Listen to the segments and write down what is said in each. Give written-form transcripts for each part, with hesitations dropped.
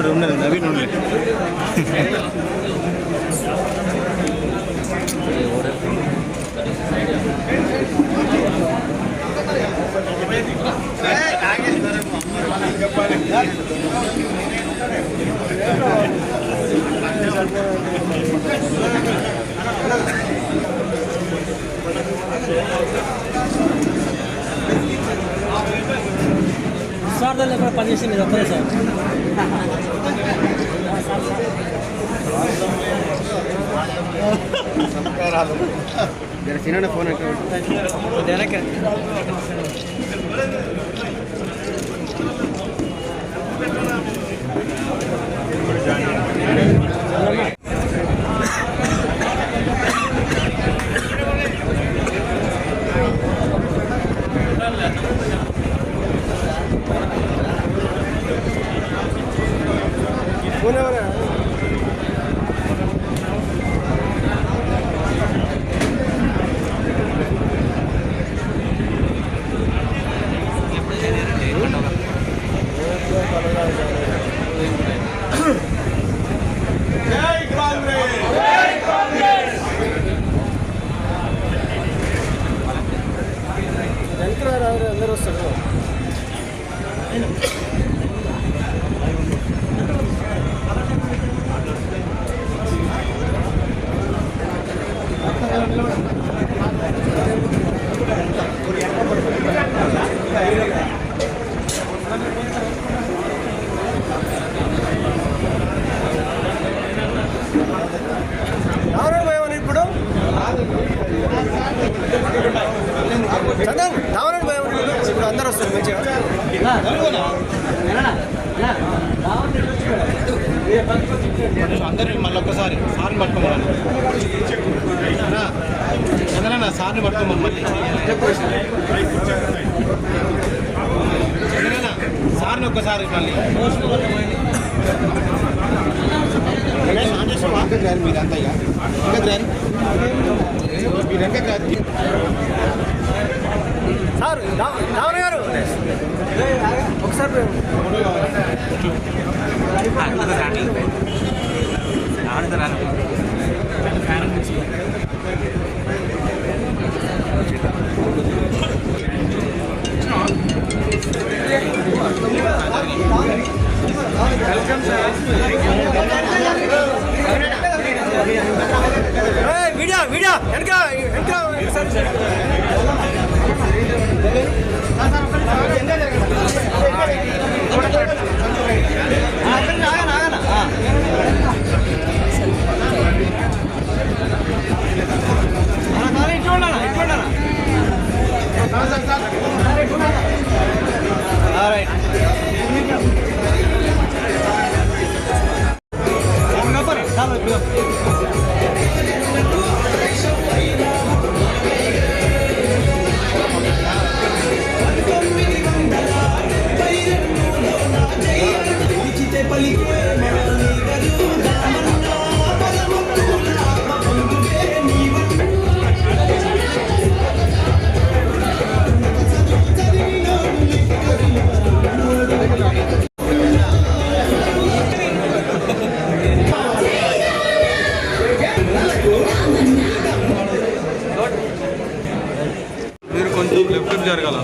ఉన్నది నవీన్ ఉండే సార్ దాన్ని ఎక్కడ పనిచేసింది ఒక్కరే సార్ చిన్న ఫోన్ వెనక అందరూ వస్తారు ఇప్పుడు ఇప్పుడు అందరూ వస్తారు మంచిగా అందరినీ మళ్ళీ ఒక్కసారి సార్ని పట్టుకోమని చంద్రన్న సార్ని పట్టుకోమని మళ్ళీ చంద్రన్న సార్ని ఒక్కసారి మళ్ళీ మీరంతా మీరంతా సార్ రావణ గారు ఒకసారి వీడియో వీడియో వెనక మీరు కొంచెం లెఫ్ట్ జరగాలి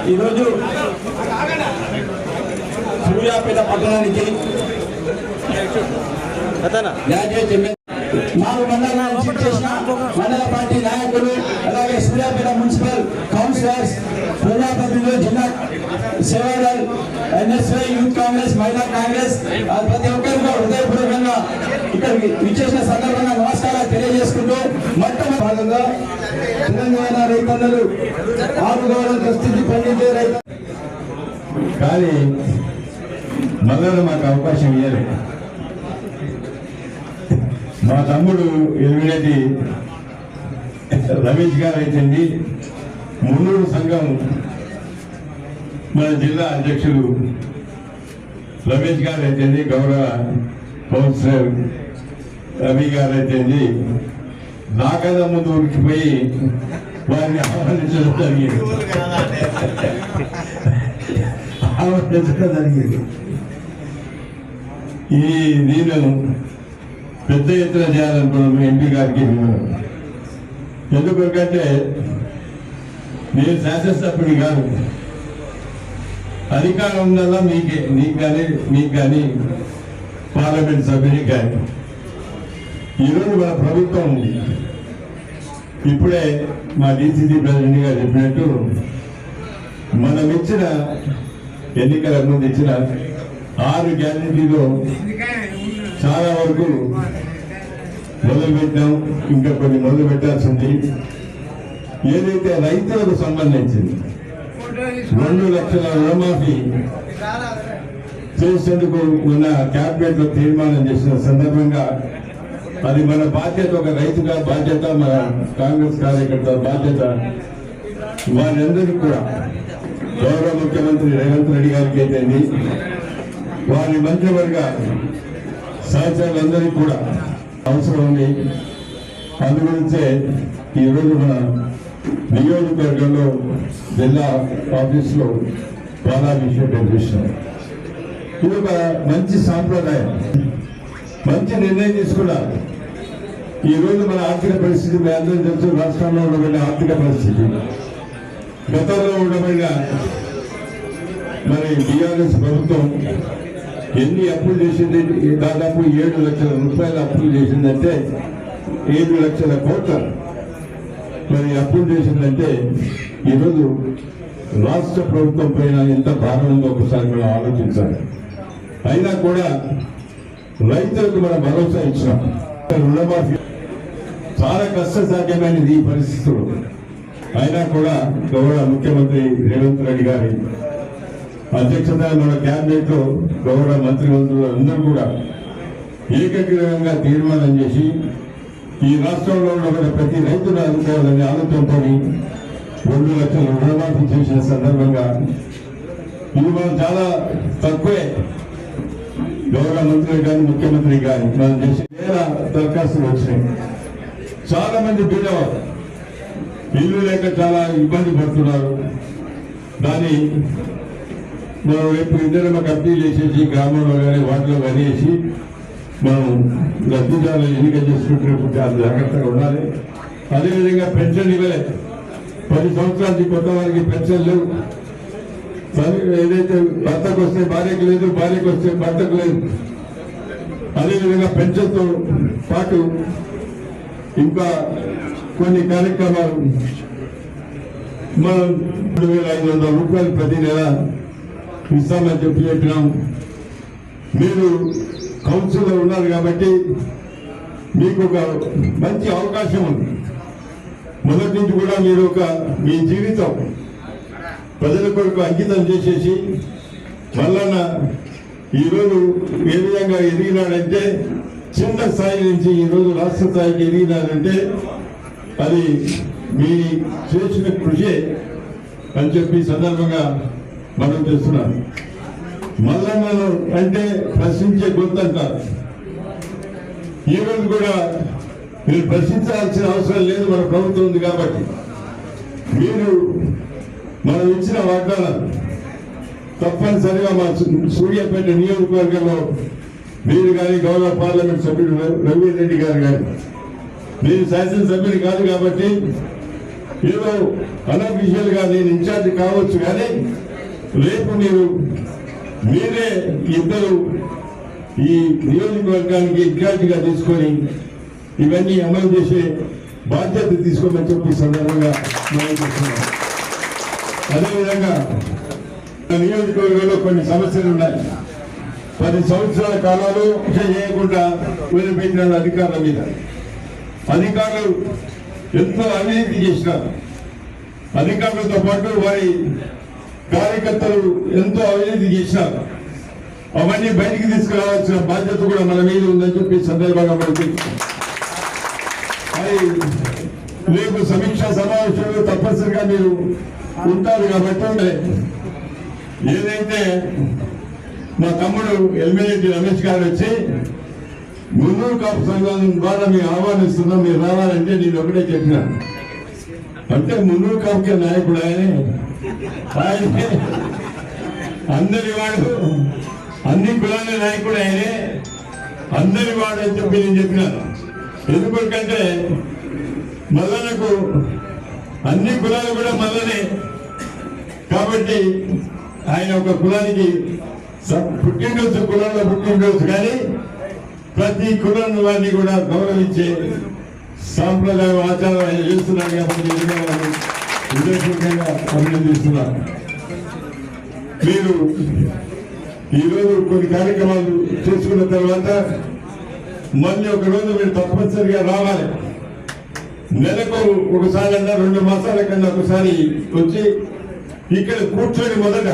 ఈరోజు సూర్యాపేట పట్టణానికి మండల పార్టీ నాయకులు అలాగే సూర్యాపేట కార్యక్రమంలో జిల్లా సేవాదల్, ఎన్ఎస్ఐ, యూత్ కాంగ్రెస్, మహిళా కాంగ్రెస్ ప్రతి ఒక్కరికి హృదయపూర్వకంగా ఇక్కడికి విచ్చేసిన సందర్భంగా నమస్కారాలు తెలియజేసుకుంటూ మొట్టమొదటి భాగంగా తెలంగాణ రైతన్నలు ఆరుగోళం స్థితి పండించే రైతు కానీ మళ్ళా మాకు అవకాశం ఇవ్వరు. మా తమ్ముడు ఎలిమినేటి రమేష్ గారు అయితేంది, మున్నూరు సంఘం మన జిల్లా అధ్యక్షులు రమేష్ గారు అయితేంది, గౌరవ కౌన్సిలర్ రవి గారు అయితేంది, నాకన్నా ముందు ఉరికిపోయి వారిని ఆహ్వానించడం జరిగింది. నేను పెద్ద ఎత్తున చేయాలనుకున్నాను ఎంపీ గారికి. ఎందుకంటే నేను శాసనసభ్యుడి కాదు, అధికారం ఉందల్లా మీకు కానీ పార్లమెంట్ సభ్యునికి కానీ. ఈరోజు మన ప్రభుత్వం ఉంది. ఇప్పుడే మా డీసీసీ ప్రెసిడెంట్ గారు చెప్పినట్టు మనం ఇచ్చిన ఎన్నికల ముందు ఇచ్చిన 6 గ్యారెంటీలో చాలా వరకు మొదలుపెట్టాం, ఇంకా కొన్ని మొదలు పెట్టాల్సి ఉంది. ఏదైతే రైతులకు సంబంధించింది 2 లక్షల రుణమాఫీ చేసేందుకు ఉన్న క్యాబినెట్ లో తీర్మానం చేసిన సందర్భంగా అది మన బాధ్యత, ఒక రైతుగా బాధ్యత, మన కాంగ్రెస్ కార్యకర్త బాధ్యత. వారందరికీ కూడా గౌరవ ముఖ్యమంత్రి రేవంత్ రెడ్డి గారికి అయితేంది, వారి మంత్రివర్గ సహచరులందరికీ కూడా అవసరం ఉంది. అందుగురించే ఈరోజు మన నియోజకవర్గంలో జిల్లా ఆఫీసులో పాలాభిషేకం చేసినాం. ఇది ఒక మంచి సాంప్రదాయం, మంచి నిర్ణయం తీసుకున్నారు. ఈరోజు మన ఆర్థిక పరిస్థితి మీ అందరూ తెలుసు. రాష్ట్రంలో ఉండబడిన ఆర్థిక పరిస్థితి, గతంలో ఉండబడిన మరి టీఆర్ఎస్ ప్రభుత్వం ఎన్ని అప్పులు చేసింది, దాదాపు 7 లక్షల రూపాయల అప్పులు చేసిందంటే, 7 లక్షల కోట్ల మరి అప్పులు చేసిందంటే ఈరోజు రాష్ట్ర ప్రభుత్వం పైన ఎంత భారం ఉందో ఒకసారి మనం ఆలోచించాలి. అయినా కూడా రైతులకు మనం భరోసా ఇచ్చినాం. రుణమాఫీ చాలా కష్టసాధ్యమైనది ఈ పరిస్థితులు. అయినా కూడా గౌరవ ముఖ్యమంత్రి రేవంత్ రెడ్డి గారి అధ్యక్షత మన క్యాబినెట్ లో గౌరవ మంత్రిమంత్రులు అందరూ కూడా ఏకగ్రీవంగా తీర్మానం చేసి ఈ రాష్ట్రంలో ఉన్న ప్రతి రైతును ఆదుకోవాలనే ఆలోచనతో 2 లక్షల రుణమాఫీ చేసిన సందర్భంగా ఇది మనం చాలా తక్కువే. గౌరవ మంత్రి కానీ ముఖ్యమంత్రి కానీ మనం చేసి 1000 దరఖాస్తులు వచ్చినాయి. చాలా మంది పేదవారు ఇల్లు లేక చాలా ఇబ్బంది పడుతున్నారు. దాన్ని మనం రేపు ఇద్దరు కమిటీ చేసేసి గ్రామంలో కానీ వాటిలో కానీ వేసి మనం లబ్ధిదారులు ఎన్నిక చేసుకుంటున్నప్పుడు చాలా జాగ్రత్తగా ఉండాలి. అదేవిధంగా పెన్షన్ ఇవ్వలే, 10 సంవత్సరాలకి కొత్త వారికి పెన్షన్ లేవు. ఏదైతే భర్తకు వస్తే భార్యకు లేదు, భార్యకు వస్తే భర్తకు లేదు. అదేవిధంగా పెన్షన్తో పాటు ఇంకా కొన్ని కార్యక్రమాలు మనం 3,500 రూపాయలు ప్రతి నెల ఇస్తామని చెప్పినాం. మీరు కౌన్సిల్లో ఉన్నారు కాబట్టి మీకు ఒక మంచి అవకాశం ఉంది. మొదటి నుంచి కూడా మీరు మీ జీవితం ప్రజల కొరకు అంకితం చేసేసి మల్లన్న ఈరోజు ఏ విధంగా ఎదిగినాడంటే, చిన్న స్థాయి నుంచి ఈరోజు రాష్ట్ర స్థాయికి ఎదిగినాడంటే అది మీ చేసిన కృషి అని చెప్పి సందర్భంగా మనం చేస్తున్నాం. మల్లన్నను అంటే ప్రశ్నించే గొంతు అంటారు. ఈరోజు కూడా మీరు ప్రశ్నించాల్సిన అవసరం లేదు, మన ప్రభుత్వం ఉంది కాబట్టి. మీరు మనం ఇచ్చిన వాగ్దానాలు తప్పనిసరిగా మా సూర్యాపేట నియోజకవర్గంలో మీరు కానీ గౌరవ పార్లమెంట్ సభ్యుడు రవి రెడ్డి గారు కానీ, మీరు శాసనసభ్యులు కాదు కాబట్టి ఏదో అనఫీషియల్ గా నేను ఇన్ఛార్జ్ కావచ్చు, కానీ రేపు మీరే ఇద్దరు ఈ నియోజకవర్గానికి ఇన్ఛార్జిగా తీసుకొని ఇవన్నీ అమలు చేసే బాధ్యత తీసుకోమని చెప్పి సందర్భంగా మనం చేస్తున్నాం. అదేవిధంగా నియోజకవర్గంలో కొన్ని సమస్యలు ఉన్నాయి. 10 సంవత్సరాల కాలంలో చేయకుండా వదిలిపెట్టిన అధికారుల మీద అధికారులు ఎంతో అవినీతి చేసినారు. అధికారులతో పాటు వారి కార్యకర్తలు ఎంతో అవినీతి చేసినారు. అవన్నీ బయటికి తీసుకురావాల్సిన బాధ్యత కూడా మన మీద ఉందని చెప్పి సందర్భంగా మనకి రేపు సమీక్షా సమావేశంలో తప్పనిసరిగా మీరు ఉంటారు కాబట్టి ఏదైతే మా తమ్ముడు ఎల్మిరెడ్డి రమేష్ గారు వచ్చి మున్నూరు కాపు సంఘం ద్వారా మేము ఆహ్వానిస్తున్నాం, మీరు రావాలంటే నేను ఒకటే చెప్పినాను. అంటే మున్నూరు కాపుకే నాయకుడు ఆయనే అందరి వాడు, అన్ని కులాల నాయకుడు ఆయనే, అందరి వాడు అని చెప్పి నేను చెప్పినాను. ఎందుకంటే మల్లనకు అన్ని కులాలు కూడా మల్లనే కాబట్టి ఆయన ఒక కులానికి పుట్టినరోజు కులంలో పుట్టినరోజు కానీ ప్రతి కులం వారిని కూడా గౌరవించే సాంప్రదాయ ఆచారం ఆయన చేస్తున్నారు కాబట్టి ఉద్దేశంగా అభినందిస్తున్నారు. మీరు ఈరోజు కొన్ని కార్యక్రమాలు చేసుకున్న తర్వాత మళ్ళీ ఒక రోజు మీరు తప్పనిసరిగా రావాలి. నెలకు ఒకసారి అన్నా 2 మాసాల కన్నా ఒకసారి వచ్చి ఇక్కడ కూర్చొని మొదట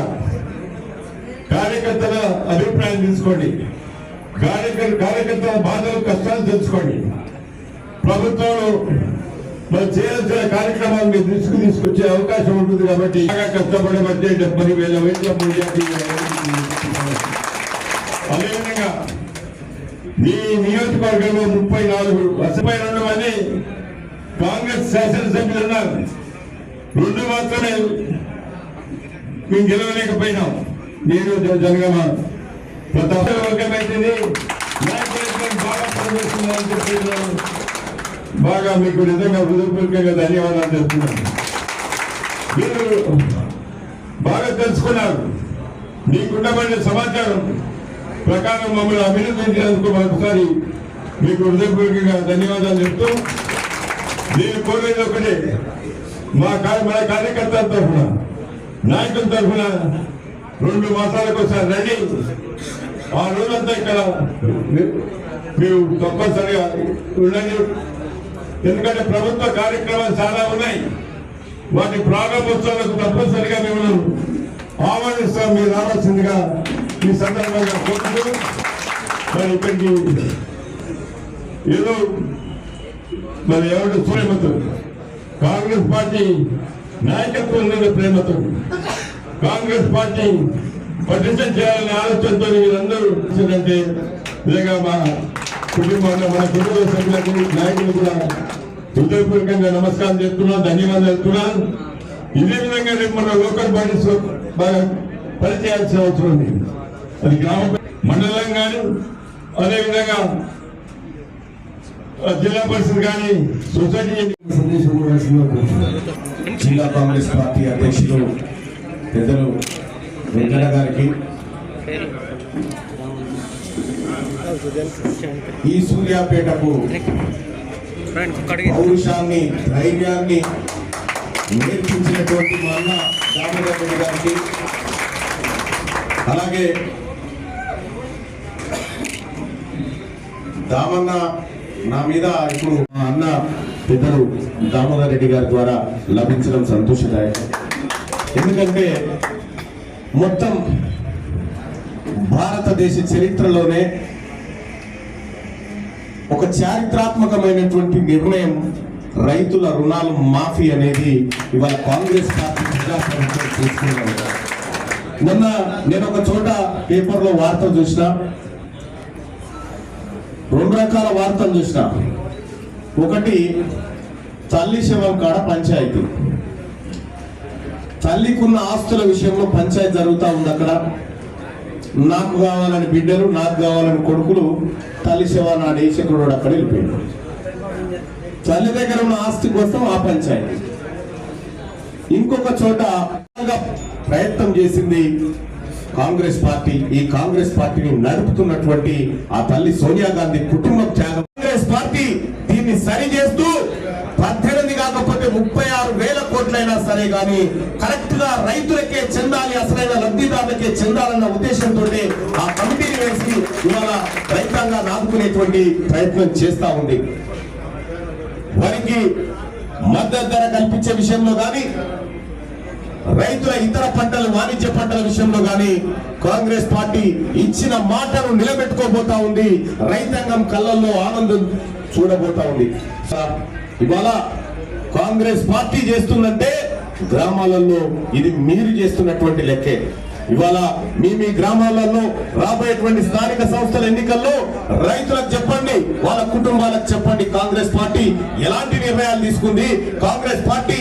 కార్యకర్తల అభిప్రాయం తీసుకోండి, కార్యకర్తల బాధలు కష్టాలు తెలుసుకోండి. ప్రభుత్వంలో మరి చేయాల్సిన కార్యక్రమాలు మీరు తీసుకొచ్చే అవకాశం ఉంటుంది కాబట్టి బాగా కష్టపడబట్టే 70,000 అదేవిధంగా మీ నియోజకవర్గంలో 32 మంది కాంగ్రెస్ శాసనసభ్యులు ఉన్నారు. 2 మాత్రమే మేము గెలవలేకపోయినాం. నేను జనగామ ప్రతాప వర్గమైతుంది బాగా మీకు నిజంగా హృదయపూర్వకంగా ధన్యవాదాలు చెప్తున్నాను. మీరు బాగా తెలుసుకున్నారు. మీకున్నమైన సమాచారం ప్రకారం మమ్మల్ని అభినందించినందుకు మరొకసారి మీకు హృదయపూర్వకంగా ధన్యవాదాలు చెప్తూ నేను కోరేది ఒకటే, మన కార్యకర్తల తరఫున నాయకుల తరఫున 2 మాసాలకు ఒకసారి రండి. ఆ రోజంతా ఇక్కడ మీరు తప్పనిసరిగా ఉండండి. ఎందుకంటే ప్రభుత్వ కార్యక్రమాలు చాలా ఉన్నాయి. వాటి ప్రారంభోత్సవాలకు తప్పనిసరిగా మిమ్మల్ని ఆహ్వానిస్తాం. మీరు రావాల్సిందిగా ఈ సందర్భంగా కోరుతూ మరి ఇక్కడికి ఏదో మరి ఎవరు ప్రేమతో కాంగ్రెస్ పార్టీ నాయకత్వం మీద ప్రేమతో కాంగ్రెస్ పార్టీ పటిష్టం చేయాలనే ఆలోచనతో మీరందరూ అంటే నిజంగా మా కుటుంబంలో మన కుటుంబ సభ్యులకు నాయకులు కూడా హృదయపూర్వకంగా నమస్కారం చెప్తున్నాను, ధన్యవాదాలు చెప్తున్నాను. ఇదే విధంగా రేపు మన లోకల్ బాడీస్ బాగా పనిచేయాల్సిన అవసరం ఉంది. అది గ్రామ మండలం కానీ అదేవిధంగా జిల్లా పరిషత్ కానీ సొసైటీ సందేశం జిల్లా కాంగ్రెస్ పార్టీ అధ్యక్షులు పెద్దలు వెంకన్న గారికి, ఈ సూర్యాపేటకు పౌరుషాన్ని ధైర్యాన్ని నేర్పించినటువంటి మా అన్న దామోదర్ రెడ్డి గారికి, అలాగే దామన్న నా మీద ఇప్పుడు మా అన్న పెద్దలు దామోదర్ రెడ్డి గారి ద్వారా లభించడం సంతోషదాయకం. ఎందుకంటే మొత్తం భారతదేశ చరిత్రలోనే ఒక చారిత్రాత్మకమైనటువంటి నిర్ణయం రైతుల రుణాలు మాఫీ అనేది ఇవాళ కాంగ్రెస్ పార్టీ ప్రజాప్రభుత్వం తీసుకున్నారు. మొన్న నేను ఒక చోట పేపర్లో వార్త చూసిన, 2 రకాల వార్తలు చూసిన. ఒకటి తల్లి శవం కాడ పంచాయతీ, తల్లికున్న ఆస్తుల విషయంలో పంచాయతీ జరుగుతూ ఉంది. అక్కడ నాకు కావాలని బిడ్డలు, నాకు కావాలని కొడుకులు తల్లి శవాన్ని ఆడేసేకుడు అక్కడ వెళ్ళిపోయాడు. తల్లి దగ్గర ఉన్న ఆస్తి కోసం ఆ పంచాయతీ. ఇంకొక చోట ప్రయత్నం చేసింది కాంగ్రెస్ పార్టీ. ఈ కాంగ్రెస్ పార్టీని నడుపుతున్నటువంటి ఆ తల్లి సోనియా గాంధీ కుటుంబం త్యాగం. కాంగ్రెస్ పార్టీ దీన్ని సరి చేస్తూ 18 కాకపోతే 36,000 కోట్ల ఎట్లయినా సరే కానీ కరెక్ట్ గా రైతులకే చెందాలి, అసలైన లబ్ధిదారులకే చెందాలన్న ఉద్దేశంతో ఆ కమిటీని వేసి ఇవాళ రైతాంగాన్ని ఆదుకునేటువంటి ప్రయత్నం చేస్తా ఉంది. వారికి మద్దతు ధర కల్పించే విషయంలో కానీ రైతుల ఇతర పంటలు వాణిజ్య పంటల విషయంలో కానీ కాంగ్రెస్ పార్టీ ఇచ్చిన మాటను నిలబెట్టుకోబోతా ఉంది. రైతాంగం కళ్ళల్లో ఆనందం చూడబోతా ఉంది. ఇవాళ కాంగ్రెస్ పార్టీ చేస్తుందంటే గ్రామాలలో ఇది మీరు చేస్తున్నటువంటి లెక్కే. ఇవాళ మీ గ్రామాలలో రాబోయేటువంటి స్థానిక సంస్థల ఎన్నికల్లో రైతులకు చెప్పండి, వాళ్ళ కుటుంబాలకు చెప్పండి కాంగ్రెస్ పార్టీ ఎలాంటి నిర్ణయాలు తీసుకుంది. కాంగ్రెస్ పార్టీ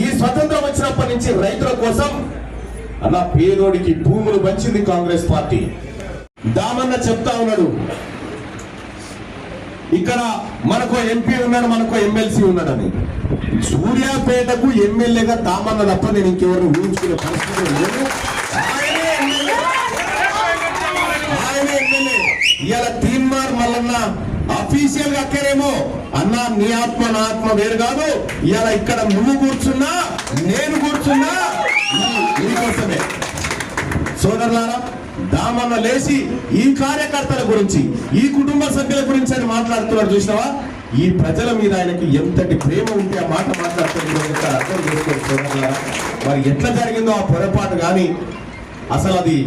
ఈ స్వతంత్రం వచ్చినప్పటి నుంచి రైతుల కోసం అలా పేదోడికి భూములు పంచింది కాంగ్రెస్ పార్టీ. దామన్న చెప్తా ఉన్నాడు, ఇక్కడ మనకు ఎంపీ ఉన్నాడు, మనకు ఎమ్మెల్సీ ఉన్నాడని. సూర్యాపేటకు ఎమ్మెల్యేగా దామన్న తప్ప నేను ఇంకెవరిని ఊహించుకునే పరిస్థితి లేదు. ఆయనే ఎమ్మెల్యే. ఇవాళ తీన్మార్ మల్లన్న అఫీషియల్ గా అక్కరేమో అన్నా నీ ఆత్మ నా ఆత్మ వేరు కాదు, ఇవాళ ఇక్కడ నువ్వు కూర్చున్నా నేను కూర్చున్నా నీకోసమే. సోదరులారా, దామన్న లేచి ఈ కార్యకర్తల గురించి ఈ కుటుంబ సభ్యుల గురించి అని మాట్లాడుతున్నాడు. చూసినావా, ఈ ప్రజల మీద ఆయనకి ఎంతటి ప్రేమ ఉంటే ఆ మాట మాట్లాడుతున్నాడు. అర్థం చేసుకోండి సోదరులారా, మరి ఎట్లా జరిగిందో ఆ పొరపాటు కానీ అసలు అది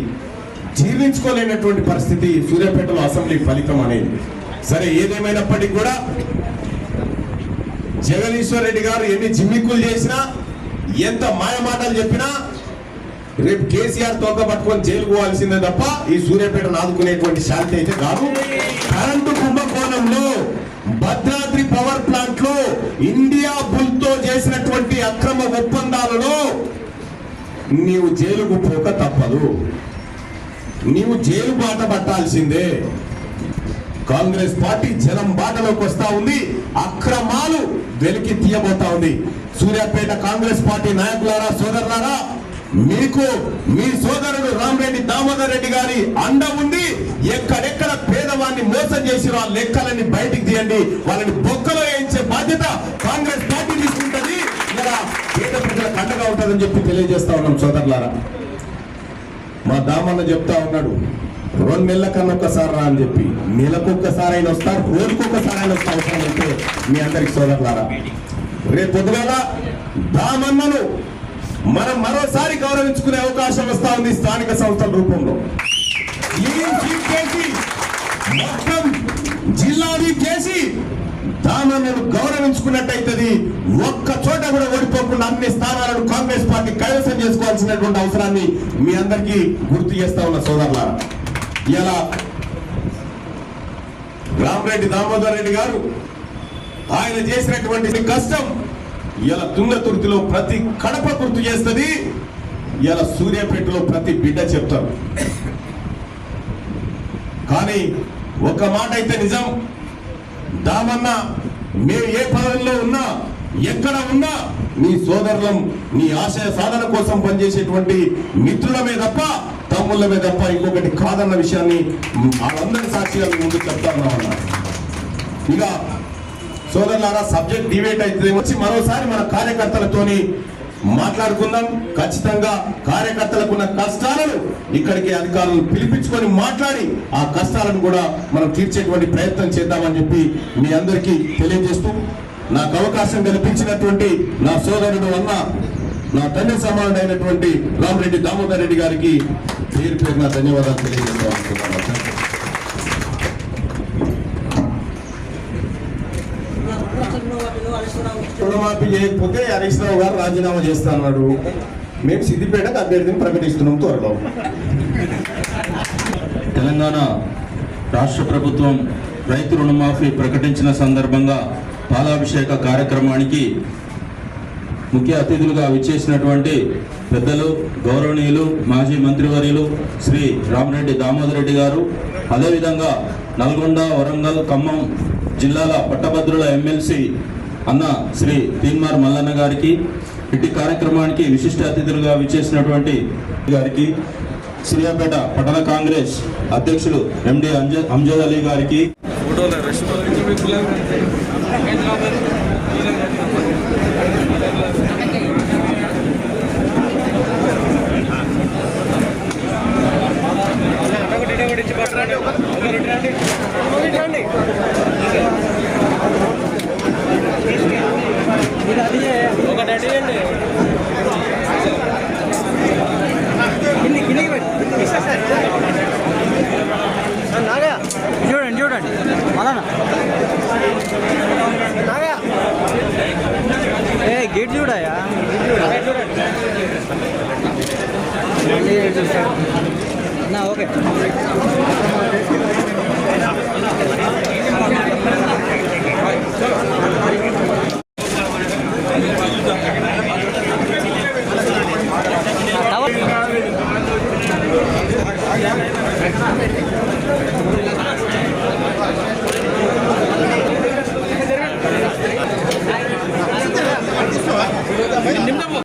జీర్ణించుకోలేనటువంటి పరిస్థితి సూర్యాపేటలో అసెంబ్లీ ఫలితం అనేది. సరే, ఏదేమైనప్పటికీ కూడా జగదీశ్వర్ రెడ్డి గారు ఎన్ని జిమ్మిక్కులు చేసినా ఎంత మాయ మాటలు చెప్పినా రేపు కేసీఆర్ తోక పట్టుకొని జైలుకు పోవాల్సిందే తప్ప ఈ సూర్యాపేటను ఆదుకునేటువంటి శాంతి అయితే కాదు. కరెంటు కుంభకోణంలో భద్రాద్రి పవర్ ప్లాంట్ లో ఇండియా బుల్ తో చేసినటువంటి అక్రమ ఒప్పందాలలో నీవు జైలుకు పోక తప్పదు, నీవు జైలు బాట పట్టాల్సిందే. కాంగ్రెస్ పార్టీ జనం బాటలోకి వస్తా ఉంది, అక్రమాలు వెలికి తీయబోతా ఉంది. సూర్యాపేట కాంగ్రెస్ పార్టీ నాయకులారా, సోదరులారా, మీకు మీ సోదరుడు రామరెడ్డి దామోదర్ రెడ్డి గారి అండ ఉంది. ఎక్కడెక్కడ పేదవాన్ని మోసం చేసి ఆ లెక్కలన్నీ బయటికి తీయండి, వాళ్ళని బొక్కలో వేయించే బాధ్యత కాంగ్రెస్ పార్టీ తీసుకుంటుంది. ఇలా పేద ప్రజలకు అండగా ఉంటుందని చెప్పి తెలియజేస్తా ఉన్నాం. సోదరులారా, మా దామన్న చెప్తా ఉన్నాడు, 2 నెలల కన్నా ఒక్కసారి రా అని చెప్పి. నెలకొక్కసారి అయినా వస్తారు, రోజుకొక్కసారి అయినా వస్తా అవసరం అయితే మీ అందరికి. సోదరులారా, రేపు పొద్దుగాల దామన్నను మనం మరోసారి గౌరవించుకునే అవకాశం వస్తా ఉంది స్థానిక సంస్థల రూపంలో. మొత్తం జిల్లాని చేసి దామన్నను గౌరవించుకున్నట్టయితుంది. ఒక్క చోట కూడా ఓడిపోకుండా అన్ని స్థానాలను కాంగ్రెస్ పార్టీ కైవసం చేసుకోవాల్సినటువంటి అవసరాన్ని మీ అందరికీ గుర్తు చేస్తా ఉన్న సోదరులారా. ఇలా రామరెడ్డి దామోదర్ రెడ్డి గారు ఆయన చేసినటువంటి కష్టం ఇలా తుంగతుర్తిలో ప్రతి కడప గుర్తు చేస్తుంది. ఇలా సూర్యాపేటలో ప్రతి బిడ్డ చెప్తారు. కానీ ఒక మాట అయితే నిజం, దామన్న మేము ఏ పదవిలో ఉన్నా ఎక్కడ ఉన్నా నీ సోదరులం నీ ఆశయ సాధన కోసం పనిచేసేటువంటి మిత్రులమే తప్ప తమ్ముళ్ళమే తప్ప ఇంకొకటి కాదన్న విషయాన్ని వాళ్ళందరి సాక్షిగా ముందు చెప్తా ఉన్నామన్నా. ఇక సోదరులారా, సబ్జెక్ట్ డిబేట్ అయితే వచ్చి మరోసారి మన కార్యకర్తలతోని మాట్లాడుకుందాం. ఖచ్చితంగా కార్యకర్తలకు ఉన్న కష్టాలను ఇక్కడికి అధికారులు పిలిపించుకొని మాట్లాడి ఆ కష్టాలను కూడా మనం తీర్చేటువంటి ప్రయత్నం చేద్దామని చెప్పి మీ అందరికీ తెలియజేస్తూ, నాకు అవకాశం కల్పించినటువంటి నా సోదరుడు అన్న నా తండ్రి సమానుడైనటువంటి రామరెడ్డి దామోదర్ రెడ్డి గారికి పేరు పేరున ధన్యవాదాలు తెలియజేస్తాను. రుణమాఫీ చేయకపోతే హరీష్ రావు గారు రాజీనామా చేస్తా అన్నాడు. మేము సిద్దిపేటకు అభ్యర్థిని ప్రకటిస్తున్నాం త్వరలో. తెలంగాణ రాష్ట్ర ప్రభుత్వం రైతు రుణమాఫీ ప్రకటించిన సందర్భంగా పాలాభిషేక కార్యక్రమానికి ముఖ్య అతిథులుగా విచ్చేసినటువంటి పెద్దలు గౌరవనీయులు మాజీ మంత్రివర్యులు శ్రీ రామరెడ్డి దామోదర్ రెడ్డి గారు, అదేవిధంగా నల్గొండ, వరంగల్, ఖమ్మం జిల్లాల పట్టభద్రుల ఎమ్మెల్సీ అన్న శ్రీ తీన్మార్ మల్లన్న గారికి, ఇటు కార్యక్రమానికి విశిష్ట అతిథులుగా విచ్చేసినటువంటి గారికి, సూర్యాపేట పట్టణ కాంగ్రెస్ అధ్యక్షులు ఎండి అంజద్ అలీ గారికి, ఓకే